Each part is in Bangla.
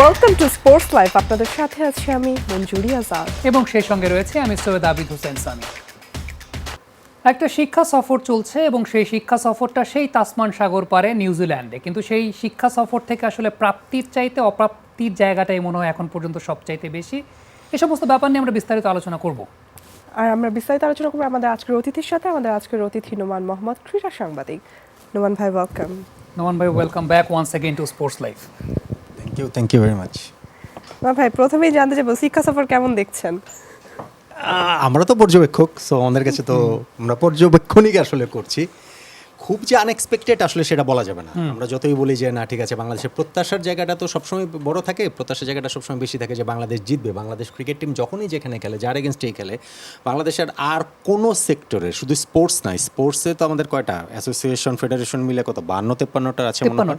Welcome to sports life. আপনাদের সাথে আছি আমি মঞ্জুরি আজাদ এবং সেই সঙ্গে রয়েছে আমি সৈয়দ আবিদ হোসেন সামি। একটা শিক্ষা সফর চলছে এবং সেই শিক্ষা সফরটা সেই তাসমান সাগর পারে নিউজিল্যান্ডে, কিন্তু সেই শিক্ষা সফর থেকে আসলে প্রাপ্তির চাইতে অপ্রাপ্তির জায়গাটাই মনে হয় এখন পর্যন্ত সবচাইতে বেশি। এই সমস্ত ব্যাপার নিয়ে আমরা বিস্তারিত আলোচনা করব। আর আমরা বিস্তারিত আলোচনা করবো আমাদের আজকের অতিথির সাথে। আমাদের আজকের অতিথি নোমান মোহাম্মদ, ক্রীড়া সাংবাদিক। নোমান ভাই ওয়েলকাম। নোমান ভাই welcome back once again to sports life. Thank you very much. Noman ভাই, প্রথমেই জানতে চাইবো শিক্ষা সফর কেমন দেখছেন? আমরা তো পর্যবেক্ষক, সো আমাদের কাছে তো আমরা পর্যবেক্ষণই আসলে করছি। খুব যে আনএক্সপেক্টেড আসলে সেটা বলা যাবে না। আমরা যতই বলি যে না ঠিক আছে, বাংলাদেশের প্রত্যাশার জায়গাটা তো সবসময় বড় থাকে, প্রত্যাশার জায়গাটা সবসময় বেশি থাকে যে বাংলাদেশ জিতবে। বাংলাদেশ ক্রিকেট টিম যখনই যেখানে খেলে, যার এগেনস্টেই খেলে, বাংলাদেশের আর কোনো সেক্টরে, শুধু স্পোর্টস নাই, স্পোর্টসে তো আমাদের কয়টা অ্যাসোসিয়েশন ফেডারেশন মিলে কত 52-53টা আছে মনে হয়।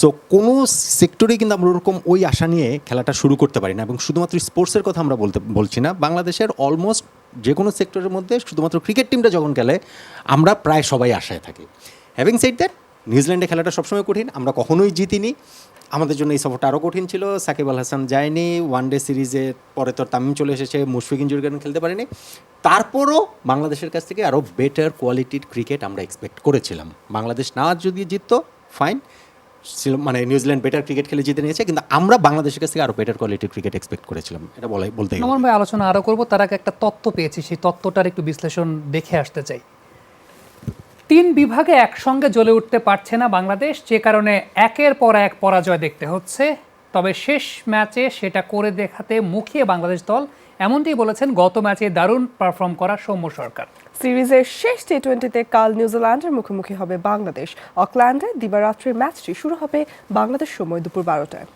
সো কোনো সেক্টরেই কিন্তু আমরা ওরকম ওই আশা নিয়ে খেলাটা শুরু করতে পারি না। এবং শুধুমাত্র স্পোর্টসের কথা আমরা বলছি না, বাংলাদেশের অলমোস্ট যে কোনো সেক্টরের মধ্যে শুধুমাত্র ক্রিকেট টিমটা যখন খেলে আমরা প্রায় সবাই আশায় থাকি। হ্যাভিং সেড দ্যাট, নিউজিল্যান্ডে খেলাটা সবসময় কঠিন, আমরা কখনোই জিতিনি। আমাদের জন্য এই সফরটা আরও কঠিন ছিল। সাকিব আল হাসান যায়নি, ওয়ানডে সিরিজের পরে তো তামিম চলে এসেছে, মুশফিক ইনজুরির কারণে খেলতে পারেনি। তারপরও বাংলাদেশের কাছ থেকে আরও বেটার কোয়ালিটির ক্রিকেট আমরা এক্সপেক্ট করেছিলাম। বাংলাদেশ না যদি জিততো ফাইন, মানে নিউজিল্যান্ড বেটার ক্রিকেট খেলে জিতে নিয়েছে, কিন্তু আমরা বাংলাদেশের কাছ থেকে আরও বেটার কোয়ালিটির ক্রিকেট এক্সপেক্ট করেছিলাম, এটা বলতে গেলে। নোমান ভাই, আলোচনা আরও করবো, তার আগে একটা তত্ত্ব পেয়েছি, সেই তত্ত্বটার একটু বিশ্লেষণ দেখে আসতে চাই। 3 বিভাগে একসঙ্গে জ্বলে উঠতে পারছে না বাংলাদেশ, যে কারণে একের পর এক পরাজয় দেখতে হচ্ছে। তবে শেষ ম্যাচে সেটা করে দেখাতে মুখিয়ে বাংলাদেশ দল, এমনটি বলেছেন গত ম্যাচে দারুণ পারফর্ম করা সৌম্য সরকার। সিরিজের শেষ টি-20তে কাল নিউজিল্যান্ডের মুখোমুখি হবে বাংলাদেশ। অকল্যান্ডে দিবারাত্রির ম্যাচটি শুরু হবে বাংলাদেশ সময় দুপুর 12টায়।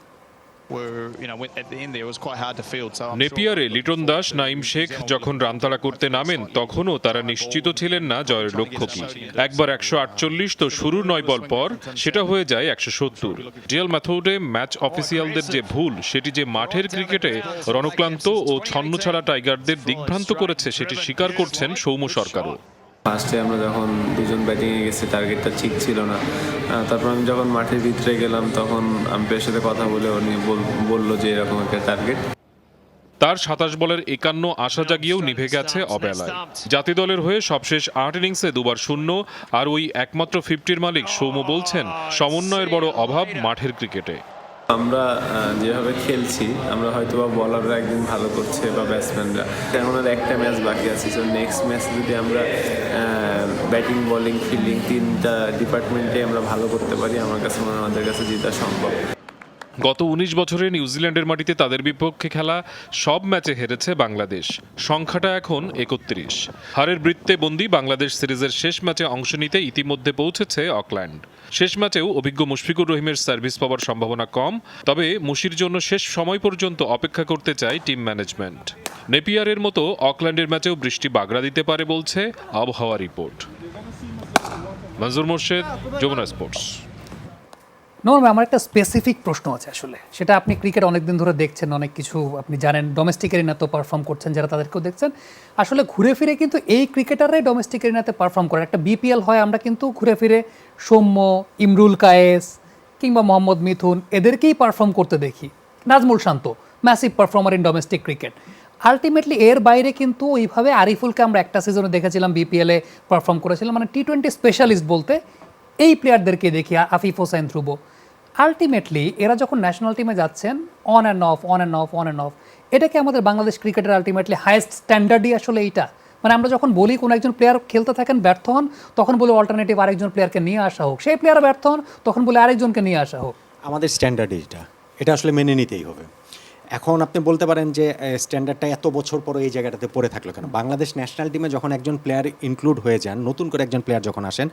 নেপিয়ারে লিটন দাস, নাইম শেখ যখন রানতাড়া করতে নামেন তখনও তারা নিশ্চিত ছিলেন না জয়ের লক্ষ্য কি। একবার 148 তো শুরুর 9 বল পর সেটা হয়ে যায় 170। রিয়াল ম্যাথডে ম্যাচ অফিসিয়ালদের যে ভুল, সেটি যে মাঠের ক্রিকেটে রণক্লান্ত ও ছন্নছাড়া টাইগারদের দিগ্ভ্রান্ত করেছে, সেটি স্বীকার করছেন সৌম্য সরকারও। ফার্স্টে আমরা যখন দুজন ব্যাটিংয়ে গেছি, টার্গেটটা ঠিক ছিল না। তারপর আমি যখন মাঠের ভিতরে গেলাম তখন আম্পায়ারের সাথে কথা বলে উনি বললো যে এরকম একটা টার্গেট। তার 27 বলের 51 আশা জাগিয়েও নিভে গেছে অবেলায়। জাতীয় দলের হয়ে সবশেষ 8 ইনিংসে 2বার শূন্য, আর ওই একমাত্র 50-র মালিক সৌম্য বলছেন সমন্বয়ের বড় অভাব মাঠের ক্রিকেটে। আমরা যেভাবে খেলছি, আমরা হয়তো বা বলাররা একদিন ভালো করছে বা ব্যাটসম্যানরা, এখন আর একটা ম্যাচ বাকি আছে। তো নেক্সট ম্যাচ যদি আমরা ব্যাটিং, বোলিং, ফিল্ডিং 3টা ডিপার্টমেন্টে আমরা ভালো করতে পারি, আমার কাছে মনে হয় আমাদের কাছে জেতা সম্ভব। গত 19 বছরে নিউজিল্যান্ডের মাটিতে তাদের বিপক্ষে খেলা সব ম্যাচে হেরেছে বাংলাদেশ। সংখ্যাটা এখন 31। হারের বৃত্তে বন্দী বাংলাদেশ সিরিজের শেষ ম্যাচে অংশ নিতে ইতিমধ্যে পৌঁছেছে অকল্যান্ড। শেষ ম্যাচেও অভিজ্ঞ মুশফিকুর রহিমের সার্ভিস পাওয়ার সম্ভাবনা কম, তবে মুশির জন্য শেষ সময় পর্যন্ত অপেক্ষা করতে চায় টিম ম্যানেজমেন্ট। নেপিয়ারের মতো অকল্যান্ডের ম্যাচেও বৃষ্টি বাগড়া দিতে পারে বলছে আবহাওয়া রিপোর্ট। মনজুর মোর্শেদ, যমুনা স্পোর্টস। নোমান, আমার একটা স্পেসিফিক প্রশ্ন আছে আসলে, সেটা আপনি ক্রিকেট অনেকদিন ধরে দেখছেন, অনেক কিছু আপনি জানেন, ডোমেস্টিক এরিনাতে পারফর্ম করছেন, যারা তাদেরকেও দেখছেন। আসলে ঘুরে ফিরে কিন্তু এই ক্রিকেটাররাই ডোমেস্টিক এরিনাতে পারফর্ম করে। একটা বিপিএল হয়, আমরা কিন্তু ঘুরে ফিরে সৌম্য, ইমরুল কায়েস কিংবা মোহাম্মদ মিথুন এদেরকেই পারফর্ম করতে দেখি। Najmul Shanto massive performer in domestic cricket. Ultimately এর বাইরে কিন্তু ওইভাবে আরিফুলকে আমরা একটা সিজনে দেখেছিলাম, বিপিএলে পারফর্ম করেছিলাম, মানে টি-20 স্পেশালিস্ট বলতে এই প্লেয়ারদেরকে দেখি, আফিফ হোসেন ধ্রুব। আলটিমেটলি এরা যখন ন্যাশনাল টিমে যাচ্ছেন, অন অ্যান্ড অফ, এটাকে আমাদের বাংলাদেশ ক্রিকেটের আলটিমেটলি হাইয়েস্ট স্ট্যান্ডার্ডই আসলে এইটা। মানে আমরা যখন বলি কোনো একজন প্লেয়ার খেলতে থাকেন, ব্যর্থ হন, তখন বলি অল্টারনেটিভ আরেকজন প্লেয়ারকে নিয়ে আসা হোক, সেই প্লেয়ার ব্যর্থ হন, তখন বলে আরেকজনকে নিয়ে আসা হোক। আমাদের স্ট্যান্ডার্ড এটা আসলে মেনে নিতেই হবে। এখন আপনি বলতে পারেন যে স্ট্যান্ডার্ডটা এত বছর পরে এই জায়গাটাতে পড়ে থাকলো কেন। বাংলাদেশ ন্যাশনাল টিমে যখন একজন প্লেয়ার ইনক্লুড হয়ে যান, নতুন করে একজন প্লেয়ার যখন আসেন,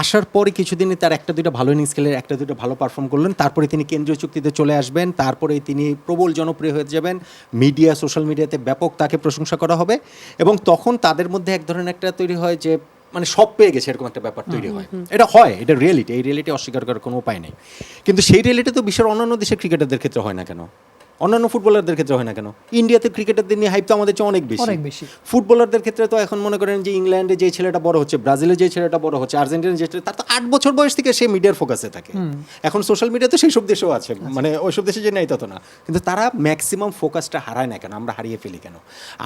আসার পরে কিছুদিনই তার 1-2টা ভালো ইনিংস খেলে 1-2টা ভালো পারফর্ম করলেন, তারপরে তিনি কেন্দ্রীয় চুক্তিতে চলে আসবেন, তারপরে তিনি প্রবল জনপ্রিয় হয়ে যাবেন, মিডিয়া, সোশ্যাল মিডিয়াতে ব্যাপক তাকে প্রশংসা করা হবে, এবং তখন তাদের মধ্যে এক ধরনের একটা তৈরি হয় যে মানে সব পেয়ে গেছে এরকম একটা ব্যাপার তৈরি হয়। এটা হয়, এটা রিয়েলিটি, এই রিয়েলিটি অস্বীকার করার কোনো উপায় নেই। কিন্তু সেই রিয়েলিটি তো বিশ্বের অন্যান্য দেশের ক্রিকেটারদের ক্ষেত্রে হয় না কেন? অন্যান্য ফুটবলারদের ক্ষেত্রে হয় না কেন? ইন্ডিয়াতে ক্রিকেটারদের নিয়ে হাইপ তো আমাদের চেয়ে অনেক অনেক বেশি। ফুটবলারদের ক্ষেত্রে তো এখন মনে করেন যে ইংল্যান্ডে যে ছেলেটা বড় হচ্ছে, ব্রাজিলে যে ছেলেটা বড় হচ্ছে, আর্জেন্টিনার যে ছেলে, তার তো 8 বছর বয়স থেকে সে মিডিয়ার ফোকাসে থাকে। এখন সোশ্যাল মিডিয়া তো সেই সব দেশেও আছে, মানে ওইসব দেশে যে নেই তত না, কিন্তু তারা ম্যাক্সিমাম ফোকাসটা হারায় না কেন? আমরা হারিয়ে ফেলি কেন?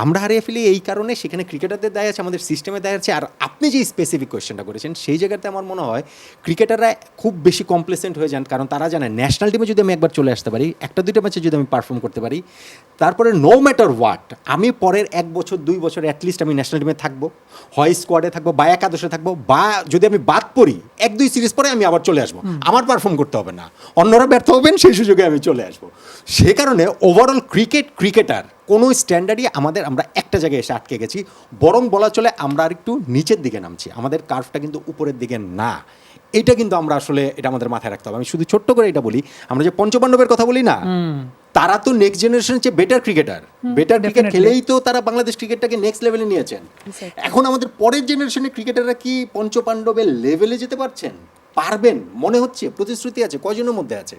আমরা হারিয়ে ফেলি এই কারণে সেখানে ক্রিকেটারদের দায় আছে, আমাদের সিস্টেমে দায় আছে। আর আপনি যে স্পেসিফিক কোয়েশ্চেনটা করেছেন সেই জায়গাতে আমার মনে হয় ক্রিকেটাররা খুব বেশি কমপ্লেসেন্ট হয়ে যান, কারণ তারা জানে ন্যাশনাল টিমে যদি আমি একবার চলে আসতে পারি, 1-2টা ম্যাচে যদি আমি পারফর্ম করতে পারি, তারপরে নো ম্যাটার হোয়াট আমি পরের 1 বছর 2 বছর অ্যাটলিস্ট আমি ন্যাশনাল টিমে থাকবো, হয় স্কোয়াডে থাকবো বা একাদশে থাকবো, বা যদি আমি বাদ পড়ি 1-2 সিরিজ পরে আমি আবার চলে আসবো, আমার পারফর্ম করতে হবে না, অন্যরা ব্যর্থ হবেন সেই সুযোগে আমি চলে আসবো। সে কারণে ওভারঅল ক্রিকেটার কোনো স্ট্যান্ডার্ডই আমরা একটা জায়গায় এসে আটকে গেছি, বরং বলা চলে আমরা আর একটু নিচের দিকে নামছি, আমাদের কার্ভটা কিন্তু উপরের দিকে না। এটা কিন্তু আমরা আসলে এটা আমাদের মাথায় রাখতে হবে। আমি শুধু ছোট্ট করে এটা বলি, আমরা যে পঞ্চপাণ্ডবের কথা বলি না, তারা তো নেক্সট জেনারেশনের চেয়ে বেটার ক্রিকেটার, বেটার ক্রিকেট খেলেই তো তারা বাংলাদেশ ক্রিকেটটাকে নেক্সট লেভেলে নিয়েছেন। এখন আমাদের পরের জেনারেশনের ক্রিকেটাররা কি পঞ্চপাণ্ডবের লেভেলে যেতে পারছেন? পারবেন মনে হচ্ছে? প্রতিশ্রুতি আছে, কয়জনের মধ্যে আছে?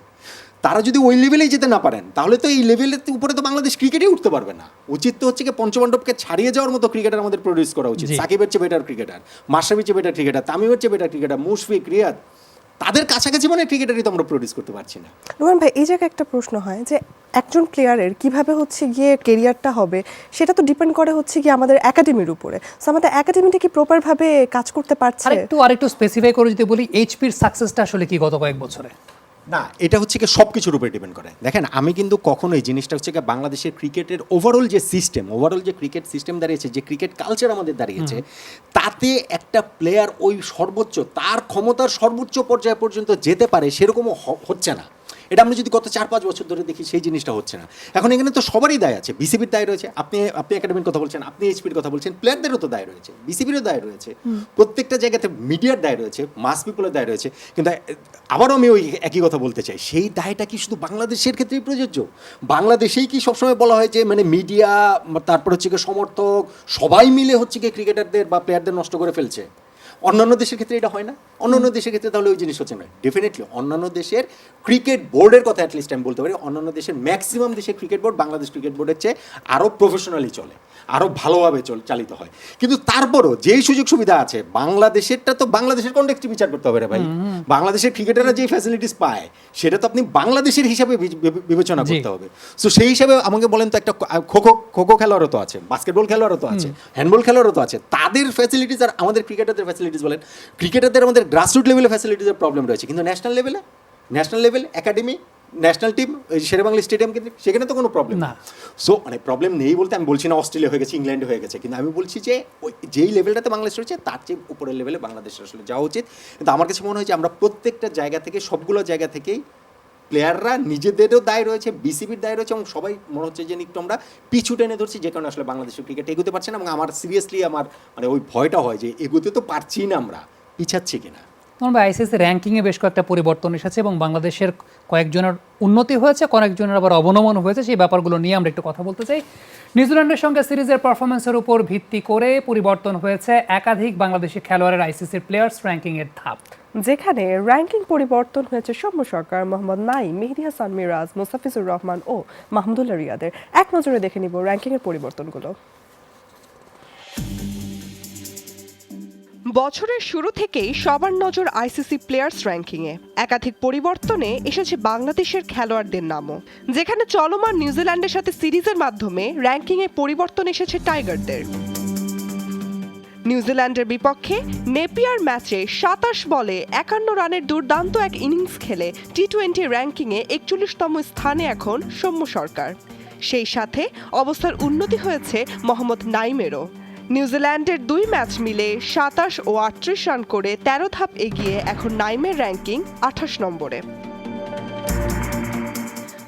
তারা যদি ওই লেভেলেই যেতে না পারেন, তাহলে তো এই লেভেলের উপরে তো বাংলাদেশ ক্রিকেটই উঠতে পারবে না। উচিত তো হচ্ছে কি পঞ্চপাণ্ডবকে ছাড়িয়ে যাওয়ার মতো ক্রিকেটার আমাদের প্রডিউস করা উচিত। সাকিবের চেয়ে বেটার ক্রিকেটার, মাশরাফির চেয়ে বেটার ক্রিকেটার, তামিমের চেয়ে বেটার ক্রিকেটার, মুশফিক, রিয়াদ, তাদের কাছাকাছি মানে ক্রিকেটারই তো আমরা প্রডিউস করতে পারছি না। রোমান ভাই, এই জায়গায় একটা প্রশ্ন হয় যে একজন প্লেয়ারের কিভাবে হচ্ছে গিয়ে কেরিয়ারটা হবে, সেটা তো ডিপেন্ড করে হচ্ছে গিয়ে আমাদের একাডেমির উপরে। সো আমাদের একাডেমিটা কি প্রপারভাবে কাজ করতে পারছে? আরেকটু স্পেসিফাই করে যদি বলি, এইচপির সাকসেসটা আসলে কি গত কয়েক বছরে? না, এটা হচ্ছে কি সব কিছুর উপরে ডিপেন্ড করে। দেখেন, আমি কিন্তু কখনো এই জিনিসটা হচ্ছে কি বাংলাদেশের ক্রিকেটের ওভারঅল যে সিস্টেম, ওভারঅল যে ক্রিকেট সিস্টেম দাঁড়িয়েছে, যে ক্রিকেট কালচার আমাদের দাঁড়িয়েছে, তাতে একটা প্লেয়ার ওই সর্বোচ্চ তার ক্ষমতার সর্বোচ্চ পর্যায় পর্যন্ত যেতে পারে সেরকমও হচ্ছে না। এটা আমরা যদি গত 4-5 বছর ধরে দেখি, সেই জিনিসটা হচ্ছে না। এখন এখানে তো সবারই দায় আছে, বিসিবির দায় রয়েছে, আপনি একাডেমির কথা বলছেন, আপনি এইচপির কথা বলছেন, প্লেয়ারদেরও তো দায় রয়েছে, বিসিবিরও দায় রয়েছে, প্রত্যেকটা জায়গাতে মিডিয়ার দায় রয়েছে, মাস পিপলের দায় রয়েছে। কিন্তু আবারও আমি ওই একই কথা বলতে চাই, সেই দায়টা কি শুধু বাংলাদেশের ক্ষেত্রেই প্রযোজ্য? বাংলাদেশেই কি সবসময় বলা হয় যে মানে মিডিয়া, তারপর হচ্ছে কি সমর্থক, সবাই মিলে হচ্ছে কি ক্রিকেটারদের বা প্লেয়ারদের নষ্ট করে ফেলছে? অন্যান্য দেশের ক্ষেত্রে এটা হয় না? অন্যান্য দেশের ক্ষেত্রে তাহলে ওই জিনিস হচ্ছে না। ডেফিনেটলি অন্যান্য দেশের ক্রিকেট বোর্ডের কথা অ্যাটলিস্ট আমি বলতে পারি, অন্যান্য দেশের ম্যাক্সিমাম দেশের ক্রিকেট বোর্ড বাংলাদেশ ক্রিকেট বোর্ডের চেয়ে আরও প্রফেশনালি চলে, আরও ভালোভাবে চালিত হয়। কিন্তু তারপরও যেই সুযোগ সুবিধা আছে বাংলাদেশেরটা তো বাংলাদেশের কনটেক্সটে বিচার করতে হবে রে ভাই। বাংলাদেশের ক্রিকেটাররা যেই ফ্যাসিলিটিস পায় সেটা তো আপনি বাংলাদেশের হিসাবে বিবেচনা করতে হবে। সো সেই হিসাবে আমাকে বলেন তো, একটা খোখো খেলোয়াড়ও তো আছে, বাস্কেটবল খেলোয়াড়ও তো আছে, হ্যান্ডবল খেলোয়াড়ও তো আছে, তাদের ফ্যাসিলিটিস আর আমাদের ক্রিকেটারদের ফ্যাসিলিটিস বলেন। ক্রিকেটারদের আমাদের গ্রাসরুট লেভেলে ফ্যাসিলিটিসের প্রবলেম রয়েছে, কিন্তু national level academy, national team, Sher-e-Bangla stadium, কিন্তু সেখানে তো কোনো প্রবলেম না। সো মানে প্রবলেম নেই বলতে আমি বলছি না অস্ট্রেলিয়া হয়ে গেছে, ইংল্যান্ড হয়ে গেছে, কিন্তু আমি বলছি যে ওই যেই লেভেলটাতে বাংলাদেশ রয়েছে তার চেয়ে উপরের লেভেলে বাংলাদেশ আসলে যাওয়া উচিত। কিন্তু আমার কাছে মনে হয় যে আমরা প্রত্যেকটা জায়গা থেকে, সবগুলো জায়গা থেকেই প্লেয়াররা নিজেদেরও দায় রয়েছে, বিসিবির দায় রয়েছে, এবং সবাই মনে হচ্ছে যে একটু আমরা পিছু টেনে ধরছি, যে কারণে আসলে বাংলাদেশের ক্রিকেট এগোতে পারছে না। এবং আমার সিরিয়াসলি আমার মানে ওই ভয়টা হয় যে এগোতে তো পারছি না, আমরা পিছাচ্ছি কিনা। আইসিসি র্যাঙ্কিংয়ে বেশ কয়েকটা পরিবর্তন এসেছে এবং বাংলাদেশের কয়েকজনের উন্নতি হয়েছে, কয়েকজনের আবার অবনমন হয়েছে। সেই ব্যাপারগুলো নিয়ে আমরা একটু কথা বলতে চাই। নিউজিল্যান্ডের সঙ্গে সিরিজের পারফরমেন্সের উপর ভিত্তি করে পরিবর্তন হয়েছে একাধিক বাংলাদেশি খেলোয়াড়ের আইসিসির প্লেয়ার্স র্যাঙ্কিংয়ের ধাপ, যেখানে র্যাঙ্কিং পরিবর্তন হয়েছে সৌম্য সরকার, মোহাম্মদ নাঈম, মেহেদী হাসান মিরাজ, মোস্তাফিজুর রহমান ও মাহমুদুল্লাহ রিয়াদের। এক নজরে দেখে নিব র্যাঙ্কিংয়ের পরিবর্তনগুলো। বছরের শুরু থেকেই সবার নজর আইসিসি প্লেয়ার্স র্যাঙ্কিংয়ে। একাধিক পরিবর্তনে এসেছে বাংলাদেশের খেলোয়াড়দের নামও, যেখানে চলমান নিউজিল্যান্ডের সাথে সিরিজের মাধ্যমে র্যাঙ্কিংয়ে পরিবর্তন এসেছে টাইগারদের। নিউজিল্যান্ডের বিপক্ষে নেপিয়ার ম্যাচে ২৭ বলে ৫১ রানের দুর্দান্ত এক ইনিংস খেলে টি-20 র্যাঙ্কিংয়ে ৪১তম স্থানে এখন সৌম্য সরকার। সেই সাথে অবস্থার উন্নতি হয়েছে মোহাম্মদ নাঈমেরও। নিউজিল্যান্ডের ২ ম্যাচ মিলে ২৭ ও ৩৮ রান করে ১৩ ধাপ এগিয়ে এখন নাঈমের র্যাঙ্কিং ২৮ নম্বরে।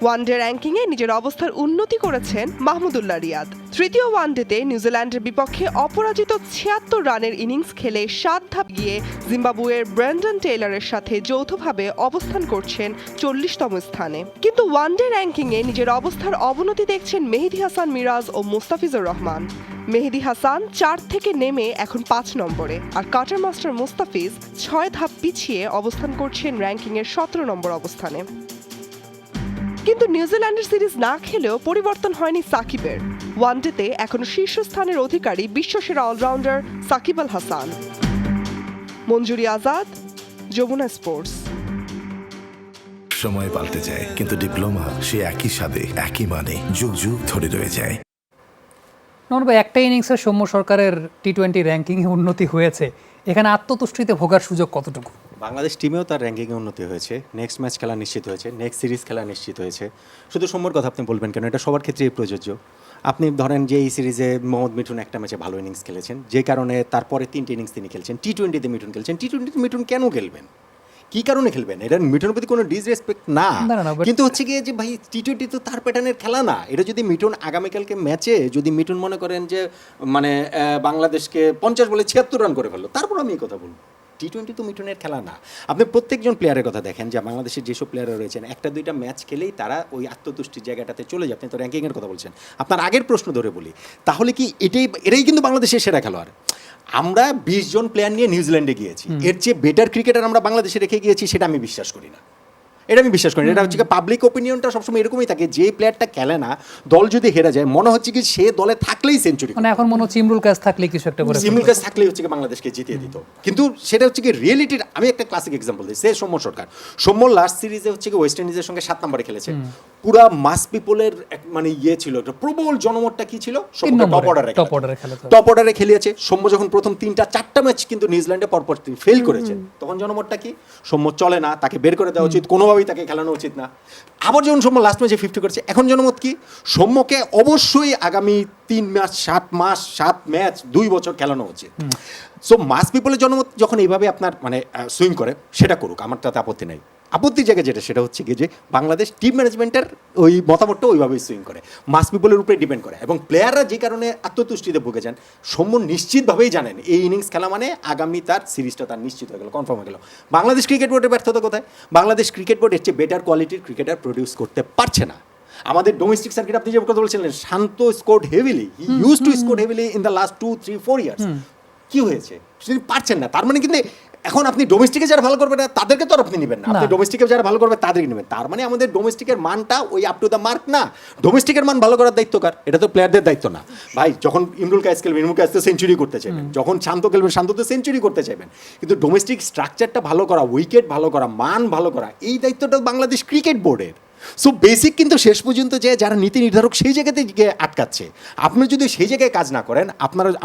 ওয়ানডে র্যাঙ্কিংয়ে নিজের অবস্থার উন্নতি করেছেন মাহমুদুল্লাহ রিয়াদ। তৃতীয় ওয়ানডেতে নিউজিল্যান্ডের বিপক্ষে অপরাজিত ৭৬ রানের ইনিংস খেলে ৭ ধাপ গিয়ে জিম্বাবুয়ের ব্র্যান্ডন টেইলরের সাথে যৌথভাবে অবস্থান করছেন ৪০তম স্থানে। কিন্তু ওয়ানডে র্যাঙ্কিংয়ে নিজের অবস্থার অবনতি দেখছেন মেহেদী হাসান মিরাজ ও মোস্তাফিজুর রহমান। মেহেদী হাসান ৪ থেকে নেমে এখন ৫ নম্বরে, আর কাটার মাস্টার মোস্তাফিজ ৬ ধাপ পিছিয়ে অবস্থান করছেন র্যাঙ্কিংয়ের ১৭ নম্বর অবস্থানে। কিন্তু নিউজিল্যান্ডের সিরিজ না খেলেও পরিবর্তন হয়নি সাকিবের। ওয়ানডেতে এখনো শীর্ষস্থানের অধিকারী বিশ্বসেরা অলরাউন্ডার সাকিব আল হাসান। মঞ্জুরি আজাদ, যমুনা স্পোর্টস। সময় পাল্টে যায়, কিন্তু ডিপ্লোমা সে একই স্বাদে একই মানে যুগ যুগ ধরে রয়ে যায়। নন ভাই, একটা ইনিংসে সৌম্য সরকারের টি-20 র্যাঙ্কিংয়ে উন্নতি হয়েছে, এখানে আত্মতুষ্টিতে ভোগার সুযোগ কতটুকু? বাংলাদেশ টিমেও তার র্যাঙ্কিংয়ে উন্নতি হয়েছে, নেক্সট ম্যাচ খেলা নিশ্চিত হয়েছে, নেক্সট সিরিজ খেলা নিশ্চিত হয়েছে। শুধু সৌম্যর কথা আপনি বলবেন কেন, এটা সবার ক্ষেত্রেই প্রযোজ্য। আপনি ধরেন যে এই সিরিজে মোহাম্মদ মিঠুন একটা ম্যাচে ভালো ইনিংস খেলেছেন, যে কারণে তারপরে 3টে ইনিংস তিনি খেলছেন। টি-20তে মিঠুন খেলছেন, টি-20তে মিঠুন কেন খেলবেন, কি কারণে খেলবেন? এটা মিঠুনের প্রতি কোনো ডিসরেসপেক্ট না, কিন্তু হচ্ছে গিয়ে যে ভাই টি-20 তো তার প্যাটার্নের খেলা না। এটা যদি মিঠুন আগামীকালকে ম্যাচে যদি মিঠুন মনে করেন যে মানে বাংলাদেশকে 50 বলে 76 রান করে ফেললো, তারপর আমি এই কথা বলবো। টি-20 তো মিঠুনের খেলা না। আপনি প্রত্যেকজন প্লেয়ারের কথা দেখেন যে বাংলাদেশের যেসব প্লেয়াররা রয়েছেন, একটা দুইটা ম্যাচ খেলেই তারা ওই আত্মতুষ্টির জায়গাটাতে চলে যায়। আপনি তো র্যাঙ্কিংয়ের কথা বলছেন, আপনার আগের প্রশ্ন ধরে বলি, তাহলে কি এটাই কিন্তু বাংলাদেশের সেরা খেলোয়াড়? আমরা 20 জন প্লেয়ার নিয়ে নিউজিল্যান্ডে গিয়েছি, এর চেয়ে বেটার ক্রিকেটার আমরা বাংলাদেশে রেখে গিয়েছি, সেটা আমি বিশ্বাস করি না। এটা হচ্ছে কি পাবলিক ওপিনিয়নটা সবসময় এরকমই থাকে, যে প্লেয়ারটা খেলে না দল যদি হেরে যায় মনে হচ্ছে কি সে দলে থাকলেই সেঞ্চুরি, মানে এখন মনে হচ্ছে ইমরুল কাজ থাকলে কিছু একটা করে সিমুল কাজ থাকলেই হচ্ছে কি বাংলাদেশকে জিতিয়ে দিত। কিন্তু সেটা হচ্ছে কি রিয়েলিটির। আমি একটা ক্লাসিক এক্সাম্পল দিই, সে সৌম্য সরকার। সৌম্য লাস্ট সিরিজে হচ্ছে কি ওয়েস্ট ইন্ডিজের সঙ্গে 7 নম্বরে খেলেছে, পুরা মাস পিপলের মানে ছিল একটা প্রবল জনমতটা কি ছিল, টপ অর্ডারে খেলিয়েছে। সৌম্য যখন প্রথম 3-4টা ম্যাচ কিন্তু নিউজিল্যান্ডে পরপর ফেল করেছে, তখন জনমতটা কি, সৌম্য চলে না, তাকে বের করে দেওয়া উচিত, কোনোভাবেই তাকে খেলানো উচিত না। আবার যখন সৌম্য লাস্ট ম্যাচে 50 করেছে, এখন জনমত কি, সৌম্যকে অবশ্যই আগামী 3 মাস 7 ম্যাচ 2 বছর খেলানো উচিত। সো মাস পিপলের জনমত যখন এইভাবে আপনার মানে সুইং করে, সেটা করুক, আমার তাতে আপত্তি নাই। আপত্তির জায়গা যেটা সেটা হচ্ছে কি যে বাংলাদেশ টিম ম্যানেজমেন্টের ওই মতামতটা ওইভাবেই সুইং করে, মাস পিপলের উপরে ডিপেন্ড করে, এবং প্লেয়াররা যে কারণে আত্মতুষ্টিতে ভুগে যান। সৌম্য নিশ্চিতভাবেই জানেন এই ইনিংস খেলা মানে আগামী তার সিরিজটা তার নিশ্চিত হয়ে গেল, কনফার্ম হয়ে গেল। বাংলাদেশ ক্রিকেট বোর্ডের ব্যর্থতা কোথায়? বাংলাদেশ ক্রিকেট বোর্ড এর চেয়ে বেটার কোয়ালিটির ক্রিকেটার প্রডিউস করতে পারছে না। আমাদের ডোমেস্টিক সার্কিট আপনি যে কথা বলছিলেন, Shanto scored heavily, he used to score heavily in the last 2-3-4 years. কি হয়েছে? তিনি পারছেন না। তার মানে কিন্তু এখন আপনি ডোমেস্টিকে যারা ভালো করবে না তাদেরকে তো আপনি নেবেন না, আপনি ডোমেস্টিকে যারা ভালো করবে তাদেরকে নেবেন। তার মানে আমাদের ডোমেস্টিকের মানটা ওই আপ টু দ্য মার্ক না। ডোমেস্টিকের মান ভালো করার দায়িত্ব কার? এটা তো প্লেয়ারদের দায়িত্ব না ভাই। যখন ইমরুল কায়েস খেলবেন, ইমরুল কায়েস তো সেঞ্চুরি করতে চাইবেন, যখন শান্ত খেলবেন, শান্ত তো সেঞ্চুরি করতে চাইবেন। কিন্তু ডোমেস্টিক স্ট্রাকচারটা ভালো করা, উইকেট ভালো করা, মান ভালো করা, এই দায়িত্বটা বাংলাদেশ ক্রিকেট বোর্ডের। সো বেসিক কিন্তু শেষ পর্যন্ত যে যারা নীতি নির্ধারক সেই জায়গাতে গিয়ে আটকাচ্ছে। আপনি যদি সেই জায়গায় কাজ না করেন,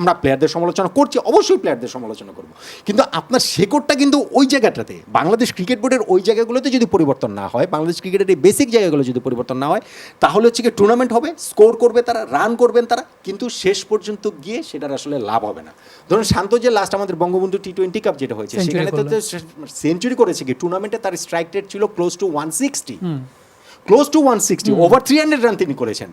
আমরা প্লেয়ারদের সমালোচনা করছি, অবশ্যই প্লেয়ারদের সমালোচনা করব, কিন্তু আপনার শেকড়টা কিন্তু ওই জায়গাটাতে। বাংলাদেশ ক্রিকেট বোর্ডের ওই জায়গাগুলোতে যদি পরিবর্তন না হয়, বাংলাদেশ ক্রিকেটের এই বেসিক জায়গাগুলো যদি পরিবর্তন না হয়, তাহলে হচ্ছে কি টুর্নামেন্ট হবে, স্কোর করবে তারা, রান করবেন তারা, কিন্তু শেষ পর্যন্ত গিয়ে সেটার আসলে লাভ হবে না। ধরুন শান্ত যে লাস্ট আমাদের বঙ্গবন্ধু টি-20 কাপ যেটা হয়েছে, সেখানে তো সেঞ্চুরি করেছে কি, টুর্নামেন্টে তার স্ট্রাইক রেট ছিল ক্লোজ টু 160, ওভার 300 রান তিনি করেছেন।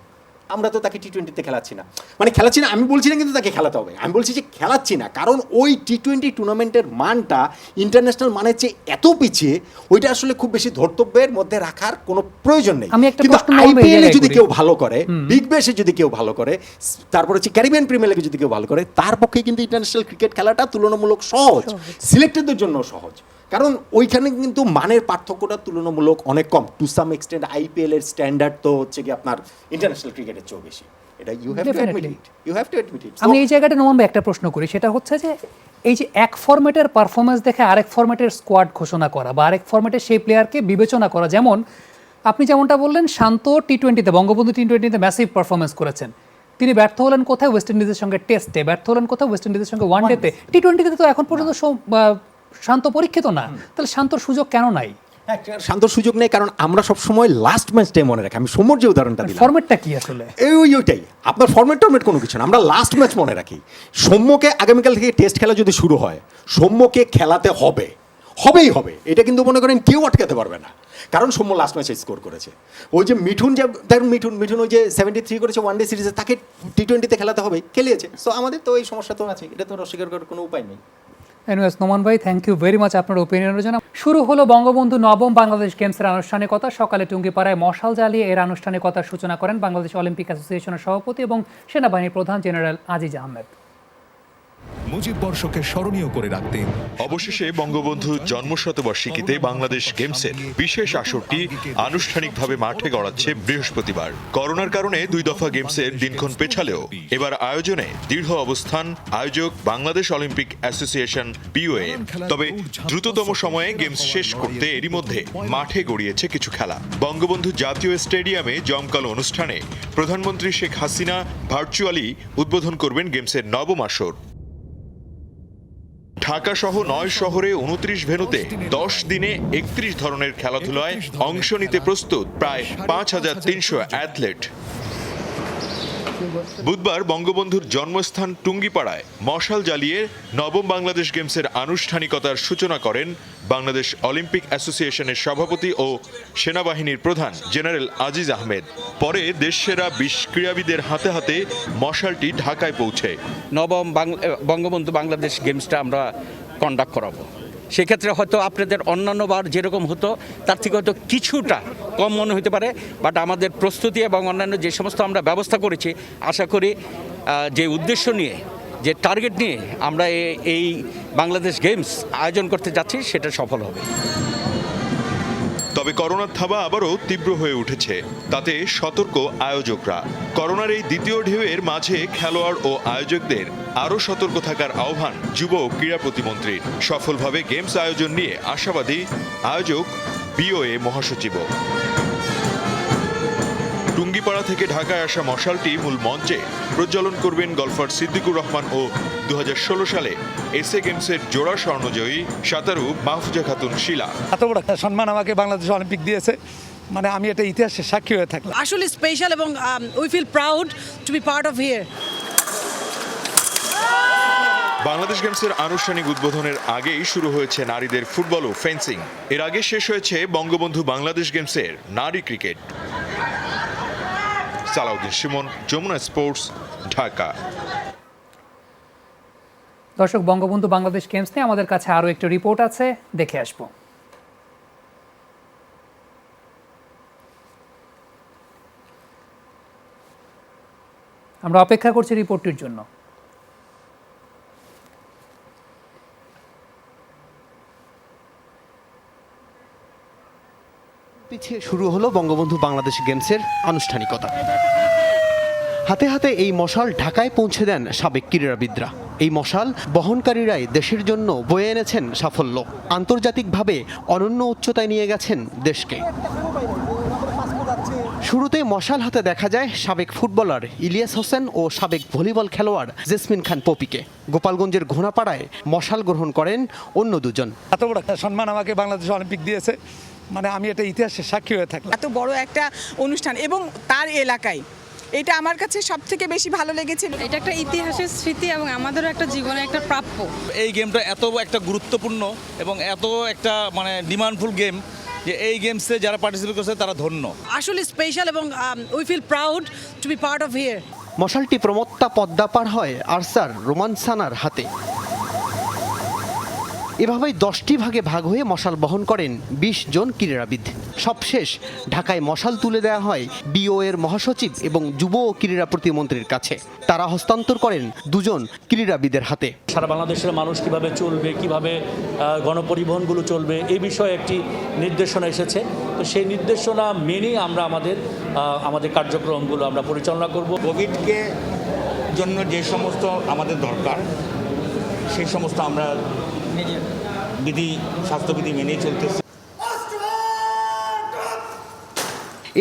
আমরা তো তাকে টি-20তে খেলাচ্ছি না, মানে খেলাচ্ছি না আমি বলছি না, কিন্তু তাকে খেলাতে হবে। আমি বলছি যে খেলাচ্ছি না, কারণ ওই টি-20 টুর্নামেন্টের মানটা ইন্টারন্যাশনাল মানের চেয়ে এত পিছিয়ে, ওইটা আসলে খুব বেশি ধর্তব্যের মধ্যে রাখার কোনো প্রয়োজন নেই। কিন্তু আইপিএলে যদি কেউ ভালো করে, বিগ ব্যাশে যদি কেউ ভালো করে, তারপর হচ্ছে ক্যারিবিয়ান প্রিমিয়ার লিগে যদি কেউ ভালো করে, তার পক্ষে কিন্তু ইন্টারন্যাশনাল ক্রিকেট খেলাটা তুলনামূলক সহজ, সিলেক্টেডদের জন্য সহজ, কারণ ওইখানে কিন্তু মানের পার্থক্যটা তুলনামূলক অনেক কম। টু সাম এক্সটেন্ট আইপিএল এর স্ট্যান্ডার্ড তো হচ্ছে কি আপনার ইন্টারন্যাশনাল ক্রিকেটের চেয়েও বেশি। এটা ইউ হ্যাভ টু অ্যাডমিট ইট। আমি এই জায়গাটা নমন ভাই একটা প্রশ্ন করি, সেটা হচ্ছে যে এই যে এক ফরম্যাটের পারফরমেন্স দেখে আরেক ফরম্যাটের স্কোয়াড ঘোষণা করা বা আরেক ফরম্যাটের সেই প্লেয়ারকে বিবেচনা করা, যেমন আপনি যেমনটা বললেন শান্ত টি-20তে বঙ্গবন্ধু টি-20তে ম্যাসিভ পারফরমেন্স করেছেন, তিনি ব্যর্থ হলেন কোথায়? ওয়েস্ট ইন্ডিজের সঙ্গে টেস্টে ব্যর্থ হলেন কোথায়? ওয়েস্ট ইন্ডিজের সঙ্গে ওয়ানডেতে। টি-20তে তো এখন পর্যন্ত শান্ত পরীক্ষিত না, তাহলে শান্তর সুযোগ কেন নাই? শান্তর সুযোগ নেই কারণ আমরা সবসময় লাস্ট ম্যাচটাই মনে রাখি। আমি সৌম্যর যে উদাহরণটা দিলাম, ফরম্যাটটা কি আসলে ওইটাই আপনার ফরম্যাট কোনো কিছু না, আমরা লাস্ট ম্যাচ মনে রাখি। সৌম্যকে আগামীকাল থেকে টেস্ট খেলা যদি শুরু হয়, সৌম্যকে খেলাতে হবেই হবে, এটা কিন্তু মনে করেন কেউ আটকাতে পারবে না, কারণ সৌম্য লাস্ট ম্যাচে স্কোর করেছে। ওই যে মিঠুন মিঠুন ওই যে 73 করেছে ওয়ানডে সিরিজে, তাকে টি-20তে খেলাতে হবে, খেলিয়েছে। সো আমাদের তো এই সমস্যা তো আছে, এটা তো অস্বীকার করার কোনো উপায় নেই। এনিওয়েজ নোমান ভাই, থ্যাংক ইউ ভেরি মাচ আপনার ওপিনিয়নের জন্য। শুরু হলো বঙ্গবন্ধু নবম বাংলাদেশ গেমসের আনুষ্ঠানিকতা। সকালে টুঙ্গিপাড়ায় মশাল জ্বালিয়ে এর আনুষ্ঠানিকতার সূচনা করেন বাংলাদেশ অলিম্পিক অ্যাসোসিয়েশনের সভাপতি এবং সেনাবাহিনীর প্রধান জেনারেল আজিজ আহমেদ। মুজিব বর্ষকে স্মরণীয় করে রাখতে। অবশেষে বঙ্গবন্ধু জন্মশতবার্ষিকীতে বাংলাদেশ গেমসের বিশেষ আসরটি আনুষ্ঠানিকভাবে মাঠে গড়াচ্ছে বৃহস্পতিবার। করোনার কারণে 2 দফা গেমসের দিনক্ষণ পেছালেও এবার আয়োজনে দৃঢ় অবস্থান আয়োজক বাংলাদেশ অলিম্পিক অ্যাসোসিয়েশন BOA। তবে দ্রুততম সময়ে গেমস শেষ করতে এরই মধ্যে মাঠে গড়িয়েছে কিছু খেলা। বঙ্গবন্ধু জাতীয় স্টেডিয়ামে জমকালো অনুষ্ঠানে প্রধানমন্ত্রী শেখ হাসিনা ভার্চুয়ালি উদ্বোধন করবেন গেমসের নবম আসর। ঢাকা সহ 9 শহরে 29 ভেন্যুতে 10 দিনে 31 ধরনের খেলাধুলায় অংশ নিতে প্রস্তুত প্রায় 5300 অ্যাথলেট। বুধবার বঙ্গবন্ধুর জন্মস্থান টুঙ্গিপাড়ায় মশাল জ্বালিয়ে নবম বাংলাদেশ গেমসের আনুষ্ঠানিকতার সূচনা করেন বাংলাদেশ অলিম্পিক অ্যাসোসিয়েশনের সভাপতি ও সেনাবাহিনীর প্রধান জেনারেল আজিজ আহমেদ। পরে দেশসেরা 20 ক্রীড়াবিদের হাতে হাতে মশালটি ঢাকায় পৌঁছে নবম বঙ্গবন্ধু বাংলাদেশ গেমসটা আমরা কন্ডাক্ট করাবো। সেক্ষেত্রে হয়তো আপনাদের অন্যান্যবার যেরকম হতো তার থেকে হয়তো কিছুটা কম মনে হতে পারে, বাট আমাদের প্রস্তুতি এবং অন্যান্য যে সমস্ত আমরা ব্যবস্থা করেছি, আশা করি যে উদ্দেশ্য নিয়ে যে টার্গেট নিয়ে আমরা এই বাংলাদেশ গেমস আয়োজন করতে যাচ্ছি সেটা সফল হবে। তবে করোনার থাবা আবারও তীব্র হয়ে উঠেছে, তাতে সতর্ক আয়োজকরা। করোনার এই দ্বিতীয় ঢেউয়ের মাঝে খেলোয়াড় ও আয়োজকদের আরও সতর্ক থাকার আহ্বান যুব ও ক্রীড়া প্রতিমন্ত্রীর। সফলভাবে গেমস আয়োজন নিয়ে আশাবাদী আয়োজক BOA মহাসচিবও। টুঙ্গিপাড়া থেকে ঢাকায় আসা মশালটি মূল মঞ্চে প্রজ্বলন করবেন গলফার সিদ্দিকুর রহমান ও 2016 সালে এসএ গেমসের জোড়া স্বর্ণজয়ী সাঁতারু মাহফুজা খাতুন শিলা। এত বড় একটা সম্মান আমাকে বাংলাদেশ অলিম্পিক দিয়েছে, মানে আমি এটা ইতিহাসের সাক্ষী হয়ে থাকলাম। আসলে স্পেশাল এবং we feel proud to be part of here. Bangladesh গেমসের আনুষ্ঠানিক উদ্বোধনের আগেই শুরু হয়েছে নারীদের ফুটবল ও ফেন্সিং। এর আগে শেষ হয়েছে বঙ্গবন্ধু বাংলাদেশ গেমসের নারী ক্রিকেট। সালাউদ্দিন সুমন, যমুনা স্পোর্টস, ঢাকা। দর্শক, বঙ্গবন্ধু বাংলাদেশ গেমস নিয়ে আমাদের কাছে আরও একটি রিপোর্ট আছে, দেখে আসবো। আমরা অপেক্ষা করছি রিপোর্টটির জন্য। পিছিয়ে শুরু হলো বঙ্গবন্ধু বাংলাদেশ গেমসের আনুষ্ঠানিকতা। হাতে হাতে এই মশাল ঢাকায় পৌঁছে দেন সাবেক ক্রীড়াবিদরা। এই মশাল বহনকারীরাই দেশের জন্য বয়ে এনেছেন সাফল্য, আন্তর্জাতিকভাবে অনন্য উচ্চতায় নিয়ে গেছেন দেশকে। শুরুতে মশাল হাতে দেখা যায় সাবেক ফুটবলার ইলিয়াস হোসেন ও সাবেক ভলিবল খেলোয়াড় জেসমিন খান পপিকে। গোপালগঞ্জের ঘোড়াপাড়ায় মশাল গ্রহণ করেন অন্য দুজন। এত বড় একটা সম্মান আমাকে বাংলাদেশ অলিম্পিক দিয়েছে, মানে আমি এটা ইতিহাসের সাক্ষী হয়ে থাকলাম। এত বড় একটা অনুষ্ঠান এবং তার এলাকায়, এটা আমার কাছে সব থেকে বেশি ভালো লেগেছে। এটা একটা ইতিহাসের স্মৃতি এবং আমাদেরও একটা জীবনে একটা প্রাপ্য। এই গেমটা এত একটা গুরুত্বপূর্ণ এবং এত একটা মানে ডিমান্ডফুল গেম যে এই গেমসে যারা পার্টিসিপেট করছে তারা ধন্য। আসলে স্পেশাল এবং we feel proud to be part of here. মশালটি প্রমত্তা পদ্মা পার হয় আরসার রোমান সানার হাতে। এভাবেই 10টি ভাগে ভাগ হয়ে মশাল বহন করেন 20 জন ক্রীড়াবিদ। সবশেষ ঢাকায় মশাল তুলে দেওয়া হয় BOA এর মহাসচিব এবং যুব ও ক্রীড়া প্রতিমন্ত্রীর কাছে। তারা হস্তান্তর করেন 2 জন ক্রীড়াবিদের হাতে। সারা বাংলাদেশের মানুষ কিভাবে চলবে, কিভাবে গণপরিবহনগুলো চলবে, এই বিষয়ে একটি নির্দেশনা এসেছে। তো সেই নির্দেশনা মেনেই আমরা আমাদের কার্যক্রমগুলো আমরা পরিচালনা করব। কোভিডকে জন্য যে সমস্ত আমাদের দরকার সেই সমস্ত আমরা স্বাস্থ্যবিধি মেনেই চলতেছে।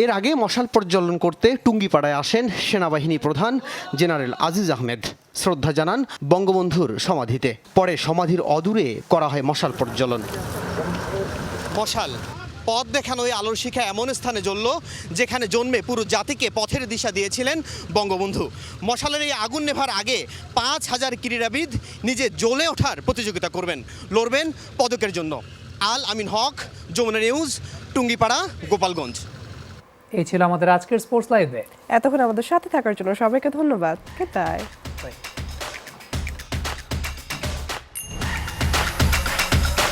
এর আগে মশাল প্রজ্বলন করতে টুঙ্গিপাড়ায় আসেন সেনাবাহিনী প্রধান জেনারেল আজিজ আহমেদ। শ্রদ্ধা জানান বঙ্গবন্ধুর সমাধিতে। পরে সমাধির অদূরে করা হয় মশাল প্রজ্বলন। মশাল পথ দেখানো এই আলোর শিখা এমন স্থানে জ্বলল যেখানে জন্মে পুরো জাতিকে পথের দিশা দিয়েছিলেন বঙ্গবন্ধু। মশালের এই আগুন নেভার আগে 5000 ক্রীড়াবিদ নিজে জ্বলে ওঠার প্রতিযোগিতা করবেন, লড়বেন পদকের জন্য। আল আমিন হক, যমুনা নিউজ, টুঙ্গিপাড়া, গোপালগঞ্জ। এই ছিল আমাদের আজকের স্পোর্টস লাইভে। এতক্ষণ আমাদের সাথে থাকার জন্য সবাইকে ধন্যবাদ। বাই।